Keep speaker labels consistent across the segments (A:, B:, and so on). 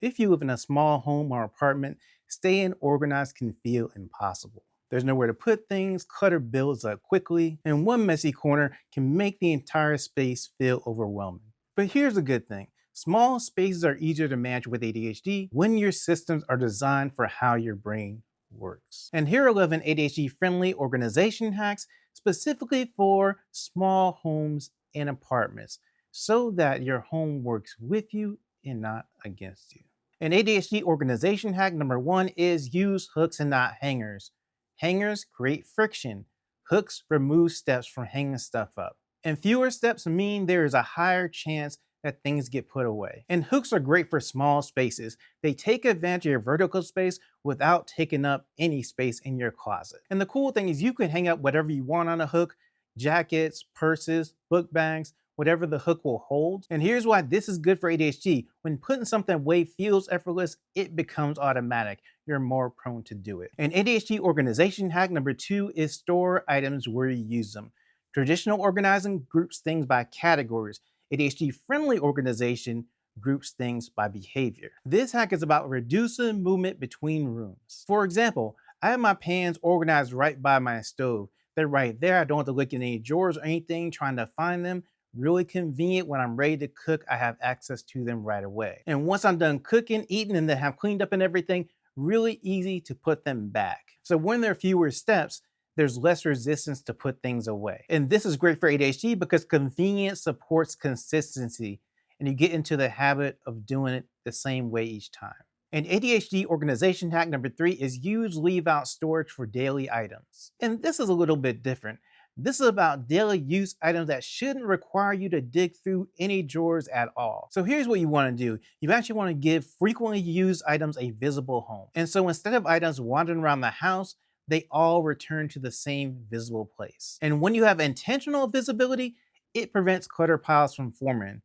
A: If you live in a small home or apartment, staying organized can feel impossible. There's nowhere to put things, clutter builds up quickly, and one messy corner can make the entire space feel overwhelming. But here's a good thing. Small spaces are easier to manage with ADHD when your systems are designed for how your brain works. And here are 11 ADHD friendly organization hacks specifically for small homes and apartments so that your home works with you and not against you. An ADHD organization hack number one is use hooks and not hangers. Hangers create friction. Hooks remove steps from hanging stuff up. And fewer steps mean there is a higher chance that things get put away. And hooks are great for small spaces. They take advantage of your vertical space without taking up any space in your closet. And the cool thing is you can hang up whatever you want on a hook, jackets, purses, book bags, whatever the hook will hold. And here's why this is good for ADHD. When putting something away feels effortless, it becomes automatic. You're more prone to do it. And ADHD organization hack number two is store items where you use them. Traditional organizing groups things by categories. ADHD friendly organization groups things by behavior. This hack is about reducing movement between rooms. For example, I have my pans organized right by my stove. They're right there. I don't have to look in any drawers or anything trying to find them. Really convenient when I'm ready to cook, I have access to them right away. And once I'm done cooking, eating, and then have cleaned up and everything, really easy to put them back. So when there are fewer steps, there's less resistance to put things away. And this is great for ADHD because convenience supports consistency and you get into the habit of doing it the same way each time. And ADHD organization hack number three is use leave out storage for daily items. And this is a little bit different. This is about daily use items that shouldn't require you to dig through any drawers at all. So here's what you want to do. You actually want to give frequently used items a visible home. And so instead of items wandering around the house, they all return to the same visible place. And when you have intentional visibility, it prevents clutter piles from forming.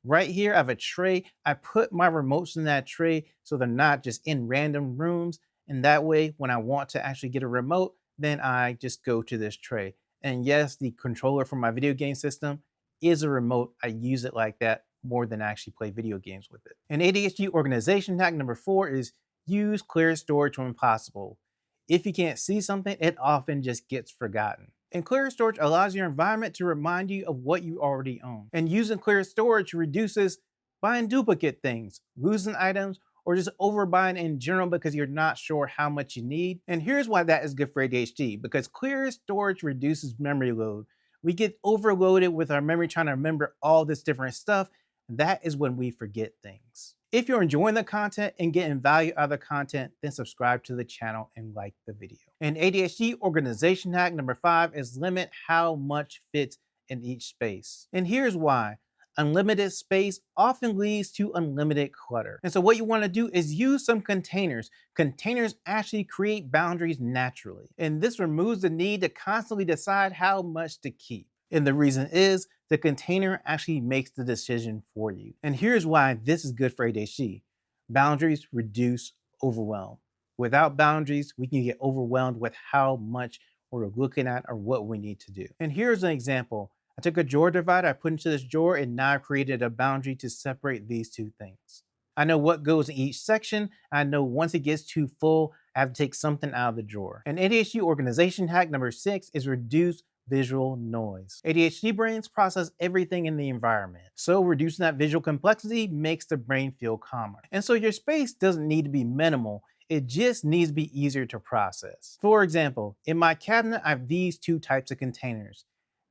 A: Right here, I have a tray. I put my remotes in that tray so they're not just in random rooms. And that way, when I want to actually get a remote, then I just go to this tray. And yes, the controller for my video game system is a remote. I use it like that more than actually play video games with it. And ADHD organization hack number four is use clear storage when possible. If you can't see something, it often just gets forgotten. And clear storage allows your environment to remind you of what you already own. And using clear storage reduces buying duplicate things, losing items, or just overbuying in general because you're not sure how much you need. And here's why that is good for ADHD, because clear storage reduces memory load. We get overloaded with our memory trying to remember all this different stuff. That is when we forget things. If you're enjoying the content and getting value out of the content, then subscribe to the channel and like the video. And ADHD organization hack number five is limit how much fits in each space. And here's why. Unlimited space often leads to unlimited clutter. And so what you want to do is use some containers. Containers actually create boundaries naturally. And this removes the need to constantly decide how much to keep. And the reason is the container actually makes the decision for you. And here's why this is good for ADHD. Boundaries reduce overwhelm. Without boundaries, we can get overwhelmed with how much we're looking at or what we need to do. And here's an example. I took a drawer divider, I put into this drawer, and now I've created a boundary to separate these two things. I know what goes in each section. I know once it gets too full, I have to take something out of the drawer. And ADHD organization hack number six is reduce visual noise. ADHD brains process everything in the environment. So reducing that visual complexity makes the brain feel calmer. And so your space doesn't need to be minimal. It just needs to be easier to process. For example, in my cabinet, I have these two types of containers.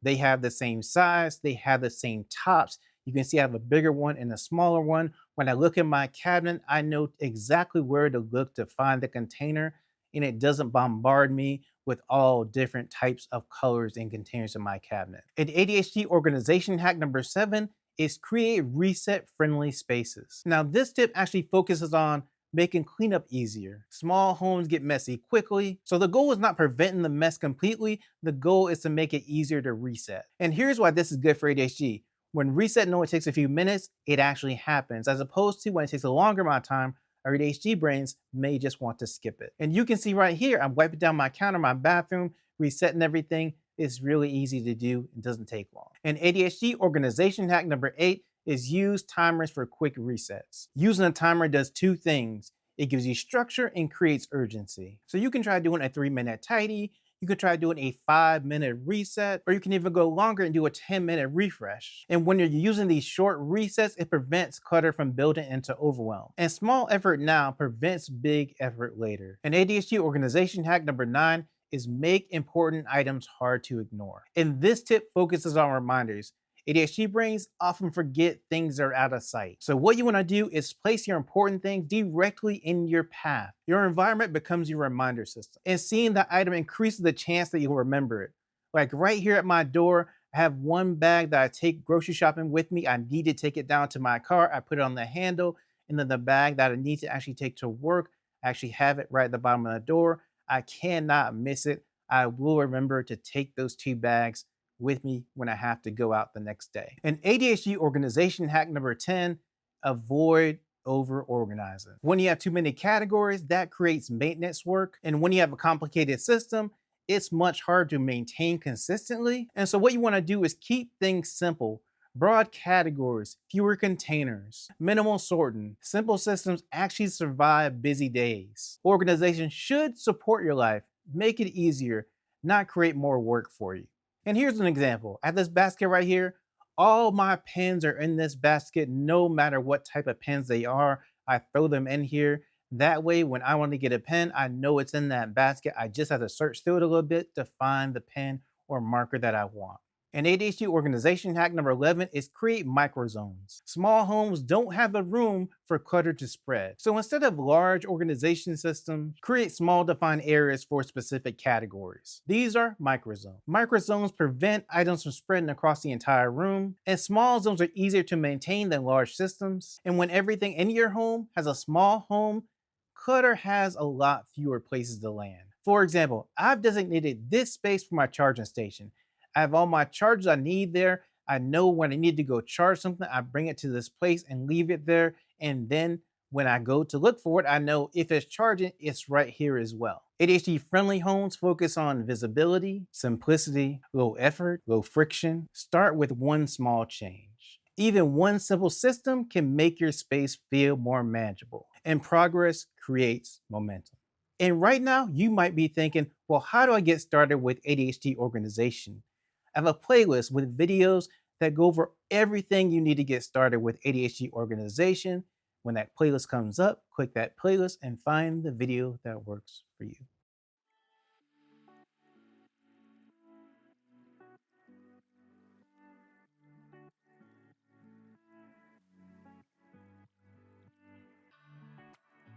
A: They have the same size, they have the same tops. You can see I have a bigger one and a smaller one. When I look in my cabinet, I know exactly where to look to find the container, and it doesn't bombard me with all different types of colors and containers in my cabinet. And ADHD organization hack number seven is create reset-friendly spaces. Now, this tip actually focuses on making cleanup easier. Small homes get messy quickly, so the goal is not preventing the mess completely. The goal is to make it easier to reset. And here's why this is good for ADHD. When resetting only takes a few minutes, it actually happens, as opposed to when it takes a longer amount of time, our ADHD brains may just want to skip it. And you can see right here, I'm wiping down my counter, my bathroom, resetting everything. It's really easy to do. It doesn't take long. And ADHD organization hack number eight is use timers for quick resets. Using a timer does two things. It gives you structure and creates urgency. So you can try doing a 3-minute tidy, you could try doing a 5-minute reset, or you can even go longer and do a 10-minute refresh. And when you're using these short resets, it prevents clutter from building into overwhelm. And small effort now prevents big effort later. And ADHD organization hack number 9 is make important items hard to ignore. And this tip focuses on reminders. ADHD brains often forget things that are out of sight. So what you want to do is place your important things directly in your path. Your environment becomes your reminder system. And seeing the item increases the chance that you'll remember it. Like right here at my door, I have one bag that I take grocery shopping with me. I need to take it down to my car. I put it on the handle. And then the bag that I need to actually take to work, I actually have it right at the bottom of the door. I cannot miss it. I will remember to take those 2 bags with me when I have to go out the next day. And ADHD organization hack number 10, avoid over organizing. When you have too many categories, that creates maintenance work. And when you have a complicated system, it's much harder to maintain consistently. And so what you want to do is keep things simple. Broad categories, fewer containers, minimal sorting. Simple systems actually survive busy days. Organization should support your life, make it easier, not create more work for you. And here's an example. I have this basket right here. All my pens are in this basket, no matter what type of pens they are. I throw them in here. That way, when I want to get a pen, I know it's in that basket. I just have to search through it a little bit to find the pen or marker that I want. And ADHD organization hack number 11 is create microzones. Small homes don't have the room for clutter to spread. So instead of large organization systems, create small defined areas for specific categories. These are microzones. Microzones prevent items from spreading across the entire room, and small zones are easier to maintain than large systems. And when everything in your home has a small home, clutter has a lot fewer places to land. For example, I've designated this space for my charging station. I have all my chargers I need there. I know when I need to go charge something, I bring it to this place and leave it there. And then when I go to look for it, I know if it's charging, it's right here as well. ADHD friendly homes focus on visibility, simplicity, low effort, low friction. Start with one small change. Even one simple system can make your space feel more manageable. And progress creates momentum. And right now, you might be thinking, well, how do I get started with ADHD organization? I have a playlist with videos that go over everything you need to get started with ADHD organization. When that playlist comes up, click that playlist and find the video that works for you.